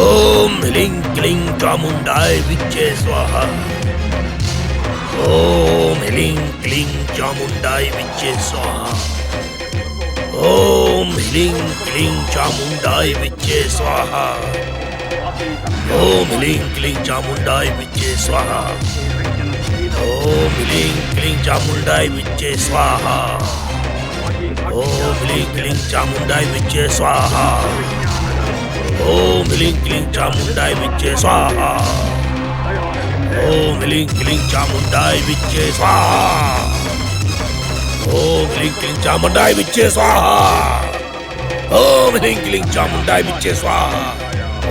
ओम ह्रीं क्लीं चामुंडाय विच्चे स्वाहा। ओम ह्रीं क्लीं चामुंडाय विच्चे स्वाहा। ओम ह्रीं क्लीं चामुंडाय विच्चे स्वाहा। ओम ह्रीं क्लीं चामुंडाय विच्चे स्वाहा। ओम ह्रीं क्लीं चामुंडाय विच्चे स्वाहा। ओम ह्रीं क्लीं चामुंडाय विच्चे स्वाहा। ओम ह्रीं क्लीं चामुंडाय विच्चे स्वाहा। ओम ह्रीं क्लीं चामुंडाय विच्चे स्वाहा। ओम ह्रीं क्लीं चामुंडाय विच्चे स्वाहा। ओम ह्रीं क्लीं चामुंडाय विच्चे स्वाहा।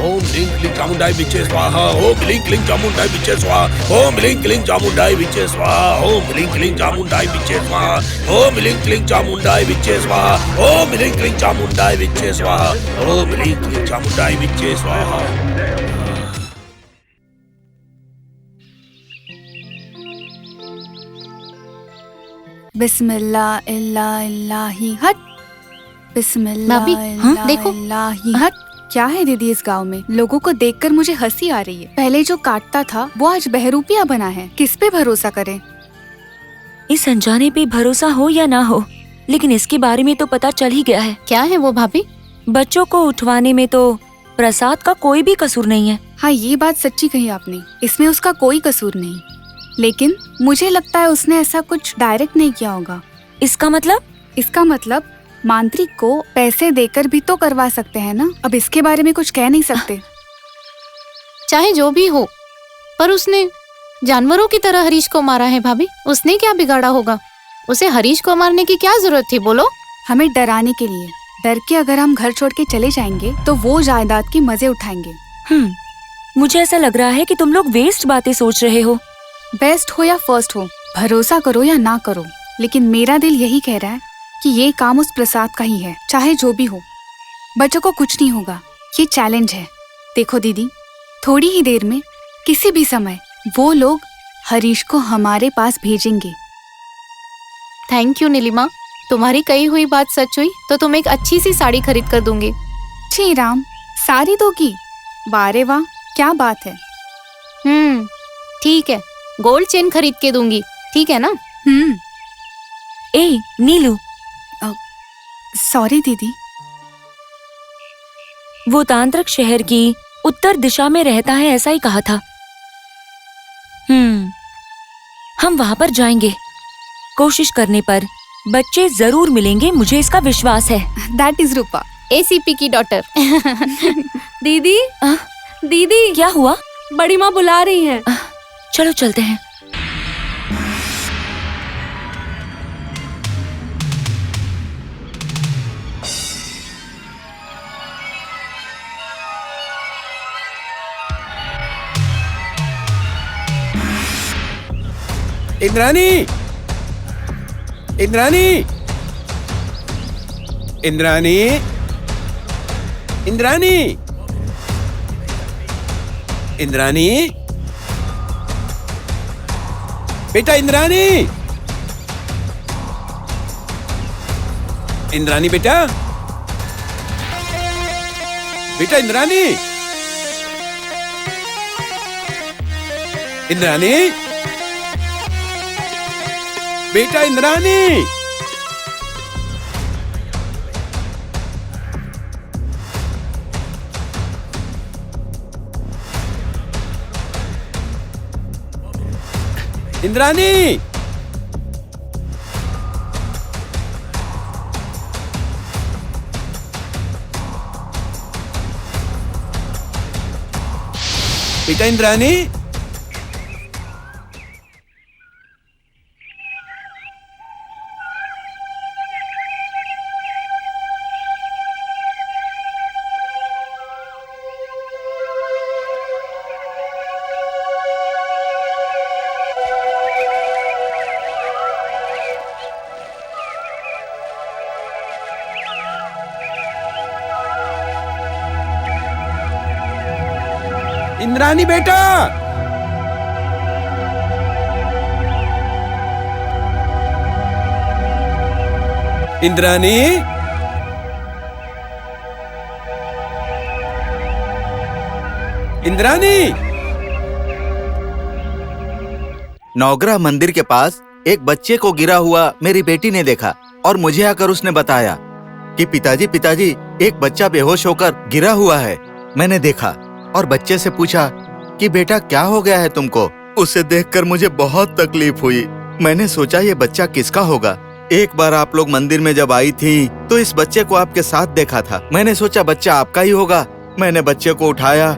ओम ह्रीं क्लीं चामुंडाय विच्चे स्वाहा। ओम ह्रीं क्लीं चामुंडाय विच्चे स्वाहा। ओम ह्रीं क्लीं चामुंडाय विच्चे स्वाहा। ओम ह्रीं क्लीं चामुंडाय विच्चे स्वाहा। ओम ह्रीं क्लीं चामुंडाय विच्चे स्वाहा। ओम ह्रीं क्लीं चामुंडाय विच्चे स्वाहा। ओम ह्रीं क्लीं चामुंडाय विच्चे स्वाहा। बिस्मिल्लाह इल्लाही हट। बिस्मिल्लाह देखो। इल्लाही हट। क्या है दीदी इस गांव में? लोगों को देखकर मुझे हंसी आ रही है। पहले जो काटता था वो आज बहरूपिया बना है। किस पे भरोसा करें? इस अनजाने पे भरोसा हो या ना हो, लेकिन इसके बारे में तो पता चल ही गया है। क्या है वो भाभी? बच्चों को उठवाने में तो प्रसाद का कोई भी कसूर नहीं है। हाँ, ये बात सच्ची कही आपने। इसमें उसका कोई कसूर नहीं, लेकिन मुझे लगता है उसने ऐसा कुछ डायरेक्ट नहीं किया होगा। इसका मतलब? इसका मतलब मांत्रिक को पैसे देकर भी तो करवा सकते हैं ना। अब इसके बारे में कुछ कह नहीं सकते। चाहे जो भी हो, पर उसने जानवरों की तरह हरीश को मारा है भाभी। उसने क्या बिगाड़ा होगा? उसे हरीश को मारने की क्या जरूरत थी बोलो? हमें डराने के लिए। डर के अगर हम घर छोड़ के चले जाएंगे तो वो जायदाद की मजे उठाएंगे। मुझे ऐसा लग रहा है कि तुम लोग वेस्ट बातें सोच रहे हो। बेस्ट हो या फर्स्ट हो, भरोसा करो या ना करो, लेकिन मेरा दिल यही कह रहा है कि ये काम उस प्रसाद का ही है। चाहे जो भी हो, बच्चों को कुछ नहीं होगा। ये चैलेंज है। देखो दीदी, थोड़ी ही देर में किसी भी समय वो लोग हरीश को हमारे पास भेजेंगे। थैंक यू नीलिमा, तुम्हारी कही हुई बात सच हुई तो तुम एक अच्छी सी साड़ी खरीद कर दूंगी। जी राम, सारी दोगी? वारे वाह, क्या बात है। ठीक है, गोल्ड चेन खरीद के दूंगी, ठीक है ना? ए नीलू, सॉरी दीदी। वो तांत्रिक शहर की उत्तर दिशा में रहता है, ऐसा ही कहा था। हम वहां पर जाएंगे। कोशिश करने पर बच्चे जरूर मिलेंगे, मुझे इसका विश्वास है। दैट इज रूपा, एसीपी की डॉटर। दीदी, दीदी, क्या हुआ? बड़ी माँ बुला रही हैं। चलो चलते हैं। इंद्रानी, इंद्रानी, इंद्रानी, इंद्रानी, इंद्रानी, बेटा इंद्रानी, इंद्रानी बेटा, बेटा इंद्रानी, इंद्रानी, बेटा इंद्रानी, इंद्रानी, बेटा इंद्रानी, इंद्रानी बेटा, इंद्रानी, इंद्रानी। नवग्रह मंदिर के पास एक बच्चे को गिरा हुआ मेरी बेटी ने देखा और मुझे आकर उसने बताया कि पिताजी पिताजी एक बच्चा बेहोश होकर गिरा हुआ है। मैंने देखा और बच्चे से पूछा कि बेटा क्या हो गया है तुमको। उसे देखकर मुझे बहुत तकलीफ हुई। मैंने सोचा ये बच्चा किसका होगा। एक बार आप लोग मंदिर में जब आई थी तो इस बच्चे को आपके साथ देखा था। मैंने सोचा बच्चा आपका ही होगा। मैंने बच्चे को उठाया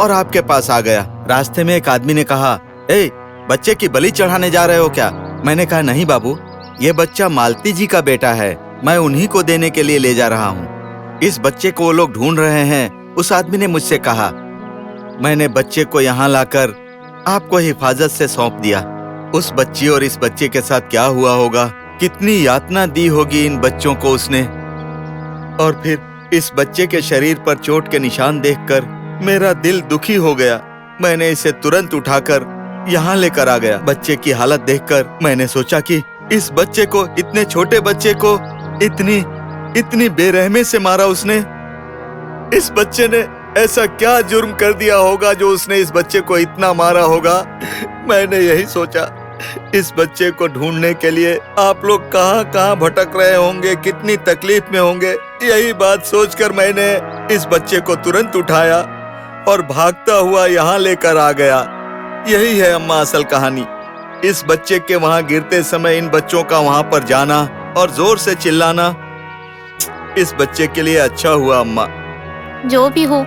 और आपके पास आ गया। रास्ते में एक आदमी ने कहा, ए बच्चे की बलि चढ़ाने जा रहे हो क्या? मैंने कहा नहीं बाबू, ये बच्चा मालती जी का बेटा है, मैं उन्हीं को देने के लिए ले जा रहा हूँ। इस बच्चे को वो लोग ढूंढ रहे हैं। उस आदमी ने मुझसे कहा। मैंने बच्चे को यहाँ लाकर आपको हिफाजत से सौंप दिया। उस बच्ची और इस बच्चे के साथ क्या हुआ होगा, कितनी यातना दी होगी इन बच्चों को उसने। और फिर इस बच्चे के शरीर पर चोट के निशान देखकर मेरा दिल दुखी हो गया। मैंने इसे तुरंत उठाकर यहाँ लेकर आ गया। बच्चे की हालत देखकर मैंने सोचा कि इस बच्चे को, इतने छोटे बच्चे को इतनी बेरहमी से मारा उसने। इस बच्चे ने ऐसा क्या जुर्म कर दिया होगा जो उसने इस बच्चे को इतना मारा होगा। मैंने यही सोचा इस बच्चे को ढूंढने के लिए आप लोग कहाँ भटक रहे होंगे, कितनी तकलीफ में होंगे। यही बात सोचकर मैंने इस बच्चे को तुरंत उठाया और भागता हुआ यहाँ लेकर आ गया। यही है अम्मा असल कहानी। इस बच्चे के वहाँ गिरते समय इन बच्चों का वहाँ पर जाना और जोर से चिल्लाना इस बच्चे के लिए अच्छा हुआ अम्मा। जो भी हो,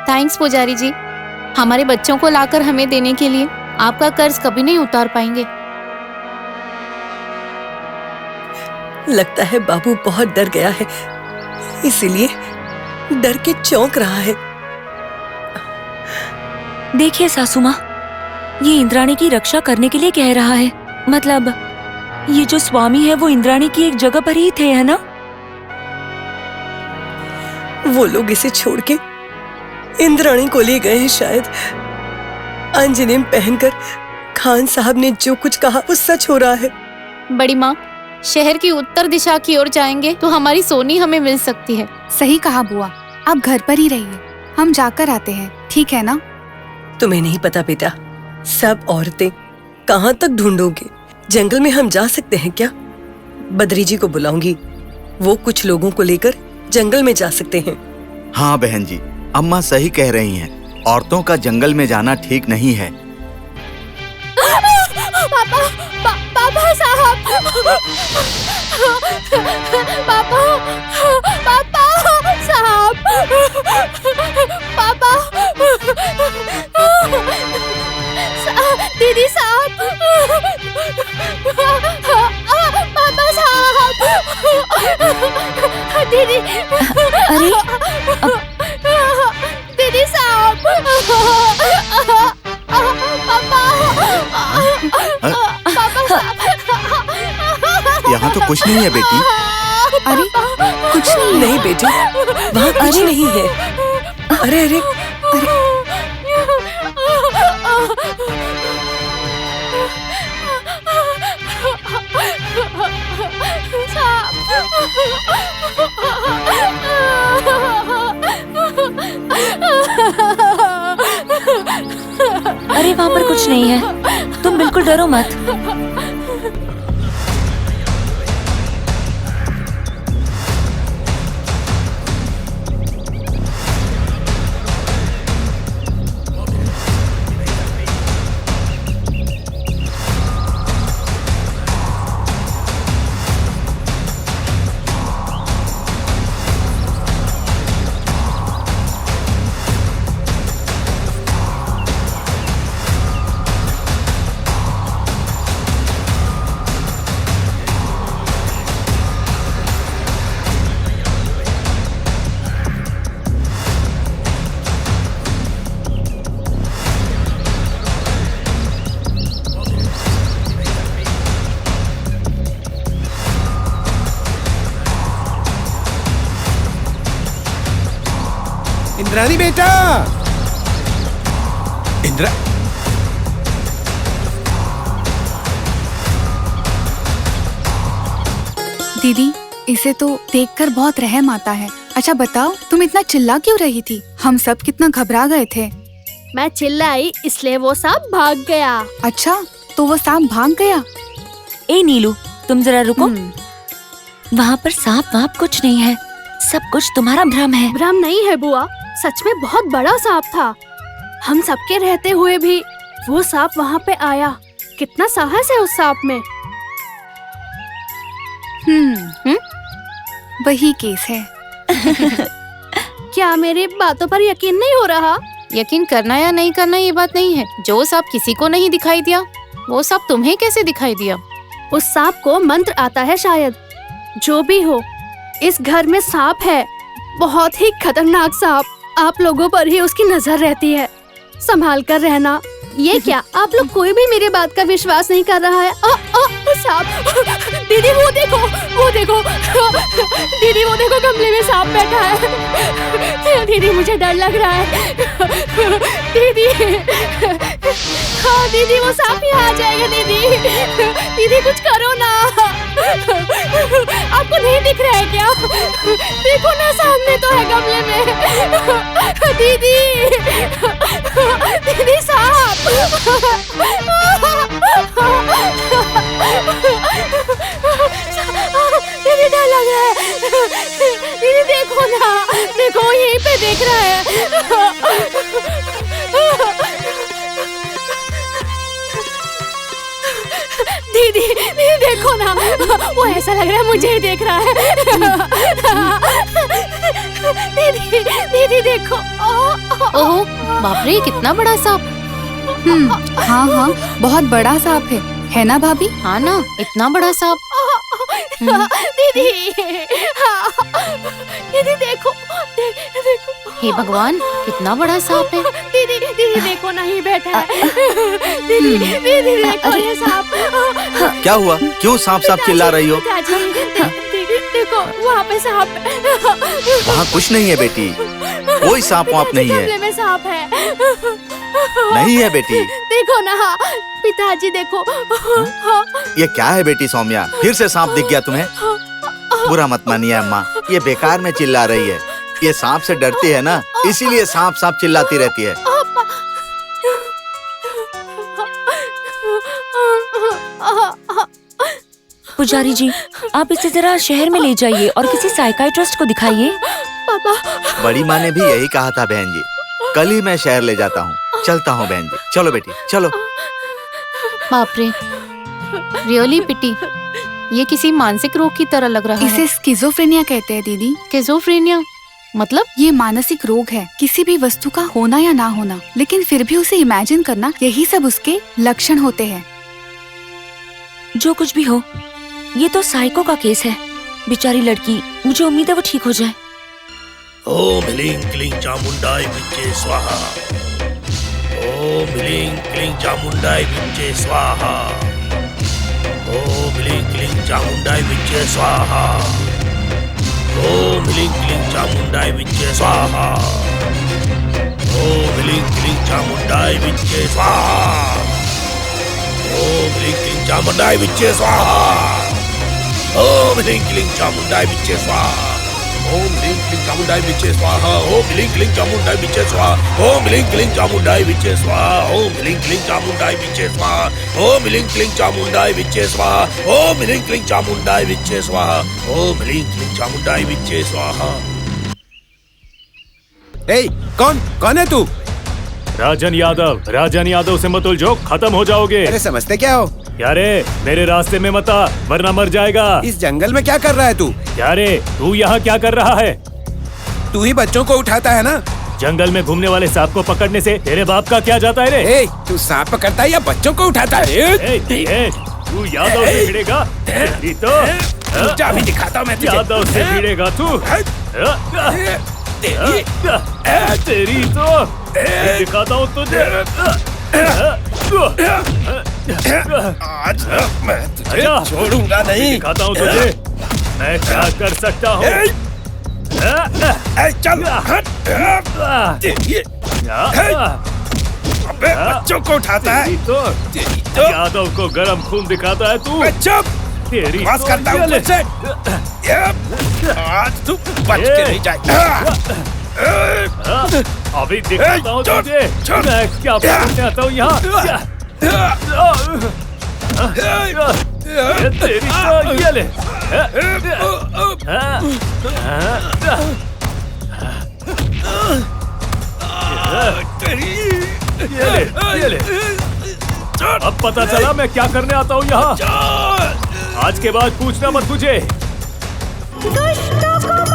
थैंक्स पुजारी जी, हमारे बच्चों को लाकर हमें देने के लिए। आपका कर्ज कभी नहीं उतार पाएंगे। लगता है बाबू बहुत डर गया है, इसीलिए डर के चौंक रहा है। देखिए सासू माँ, ये इंद्राणी की रक्षा करने के लिए कह रहा है। मतलब ये जो स्वामी है वो इंद्राणी की एक जगह पर ही थे, है ना? वो लोग इसे छोड़ के इंद्राणी को ले गए हैं शायद। अंजनेम पहनकर खान साहब ने जो कुछ कहा वो सच हो रहा है। बड़ी माँ, शहर की उत्तर दिशा की ओर जाएंगे तो हमारी सोनी हमें मिल सकती है। सही कहा बुआ, आप घर पर ही रहिए, हम जाकर आते हैं, ठीक है ना? तुम्हें नहीं पता बेटा, सब औरतें कहाँ तक ढूंढोगे? जंगल में हम जा सकते हैं क्या? बद्री जी को बुलाऊंगी, वो कुछ लोगों को लेकर जंगल में जा सकते हैं। हाँ बहन जी, अम्मा सही कह रही हैं। औरतों का जंगल में जाना ठीक नहीं है। पापा साहब, पापा साहब, पापा, दीदी साहब, पापा साहब, दीदी, अरे दीदी साहब, यहाँ तो कुछ नहीं है बेटी। अरे कुछ नहीं है। नहीं बेटी, वहाँ कुछ नहीं है। अरे अरे अरे वहाँ पर कुछ नहीं है, तुम बिल्कुल डरो मत। इंद्रानी बेटा, इंद्रा दीदी, इसे तो देखकर बहुत रहम आता है। अच्छा बताओ, तुम इतना चिल्ला क्यों रही थी? हम सब कितना घबरा गए थे। मैं चिल्लाई इसलिए वो सांप भाग गया। अच्छा, तो वो सांप भाग गया। ए नीलू, तुम जरा रुको। हम्म, वहाँ पर सांप वाप कुछ नहीं है, सब कुछ तुम्हारा भ्रम है। भ्रम नहीं है बुआ, सच में बहुत बड़ा सांप था। हम सबके रहते हुए भी वो सांप वहाँ पे आया। कितना साहस है उस सांप में। वही केस है। क्या मेरी बातों पर यकीन नहीं हो रहा? यकीन करना या नहीं करना ये बात नहीं है। जो सांप किसी को नहीं दिखाई दिया, वो सांप तुम्हें कैसे दिखाई दिया? उस सांप को मंत्र आता है शायद। जो भी हो, इस घर में सांप है, बहुत ही खतरनाक सांप। आप लोगों पर ही उसकी नजर रहती है, संभाल कर रहना। ये क्या, आप लोग कोई भी मेरी बात का विश्वास नहीं कर रहा है? सांप! दीदी वो देखो, वो देखो दीदी वो देखो, गमले में सांप बैठा है। दीदी मुझे डर लग रहा है। दीदी, हाँ दीदी वो सांप यहाँ आ जाएगा। दीदी कुछ करो ना। आपको नहीं दिख रहा है क्या? देखो ना, सामने तो है गमले में। दीदी सांप! दीदी डर लग रहा है। दीदी देखो ना, देखो यहीं पे देख रहा है। दीदी देखो ना, वो ऐसा लग रहा है मुझे ही देख रहा है। दीदी देखो। ओह बाप रे, कितना बड़ा सांप! हाँ हाँ, बहुत बड़ा सांप है ना भाभी? हाँ ना, इतना बड़ा सांप। दीदी देखो, देखो। हे भगवान, कितना बड़ा सांप है। दीदी देखो ना, ही बैठा है। दीदी देखो ये सांप। क्या हुआ? क्यों सांप सांप चिल्ला रही हो? दीदी देखो, वहाँ पे सांप है। वहाँ कुछ नहीं है बेटी, कोई सांप वाप नहीं है। गमले में सांप है। नहीं है बेटी। देखो ना पिताजी, देखो। ये क्या है बेटी सौम्या, फिर से सांप दिख गया तुम्हें? बुरा मत मानिए अम्मा, ये बेकार में चिल्ला रही है। ये सांप से डरती है ना, इसीलिए सांप सांप चिल्लाती रहती है। पुजारी जी, आप इसे जरा शहर में ले जाइए और किसी साइकाइट्रिस्ट को दिखाइए। बड़ी माँ ने भी यही कहा था बहन जी। कल ही मैं शहर ले जाता हूँ। चलता हूँ बहन जी, चलो बेटी चलो। बाप रे, रियली पिटी। ये किसी मानसिक रोग की तरह लग रहा है। इसे स्किज़ोफ्रेनिया कहते हैं दीदी। स्किज़ोफ्रेनिया मतलब? ये मानसिक रोग है, किसी भी वस्तु का होना या ना होना, लेकिन फिर भी उसे इमेजिन करना, यही सब उसके लक्षण होते हैं। जो कुछ भी हो, ये तो साइको का केस है। बेचारी लड़की, मुझे उम्मीद है वो ठीक हो जाए। ओम ह्लीं क्लीं चामुंडाय विच्चे स्वाहा। ओम ह्लीं क्लीं चामुंडाय विच्चे स्वाहा। ओम ह्लीं क्लीं चामुंडाय विच्चे स्वाहा। ओम ह्लीं क्लीं चामुंडाय विच्चे स्वाहा। ओम ह्लीं क्लीं चामुंडाय विच्चे स्वाहा। ओम ह्लीं क्लीं चामुंडाय विच्चे स्वाहा। ओम ह्लीं क्लीं चामुंडाय विच्चे स्वाहा। ओम ह्लीं क्लीं चामुंडाय विच्चे स्वाहा। ओम ह्लीं क्लीं चामुंडाय विच्चे स्वाहा। ओम ह्लीं क्लीं चामुंडाय विच्चे स्वाहा। ओम ह्लीं क्लीं चामुंडाय विच्चे स्वाहा। ओम ह्लीं क्लीं चामुंडाय विच्चे स्वाहा। ओम ह्लीं क्लीं चामुंडाय विच्चे स्वाहा। ओम ह्लीं क्लीं चामुंडाय विच्चे स्वाहा। ए, कौन है तू? राजन यादव से मत उलझो, खत्म हो जाओगे। अरे समझते क्या हो? यारे मेरे रास्ते में मत आ, वरना मर जाएगा। इस जंगल में क्या कर रहा है तू? यारे तू यहाँ क्या कर रहा है? तू ही बच्चों को उठाता है ना? जंगल में घूमने वाले सांप को पकड़ने से तेरे बाप का क्या जाता है रे? ए, तू सांप पकड़ता है या बच्चों को उठाता है? तू यादव से भिड़ेगा तो जा भी दिखाता हूँ मैं तुझे। यादव से भिड़ेगा तू। तेरी तो दिखाता हूँ तुझे। आज मैं तुझे छोड़ूंगा नहीं। दिखाता हूँ तुझे मैं क्या कर सकता हूँ। चल अबे बच्चों को उठाता है तो यादव को गरम खून दिखाता है तू। चुप, तेरी बस करता हूँ तुझसे। आज तू बच के नहीं जाएगा। अभी दिखाता हूँ तुझे मैं क्या करने आता हूँ यहाँ। ये तेरी तो ये ले। ये ले। अब पता चला मैं क्या करने आता हूँ यहाँ। आज के बाद पूछना मत तुझे। दुष्टों को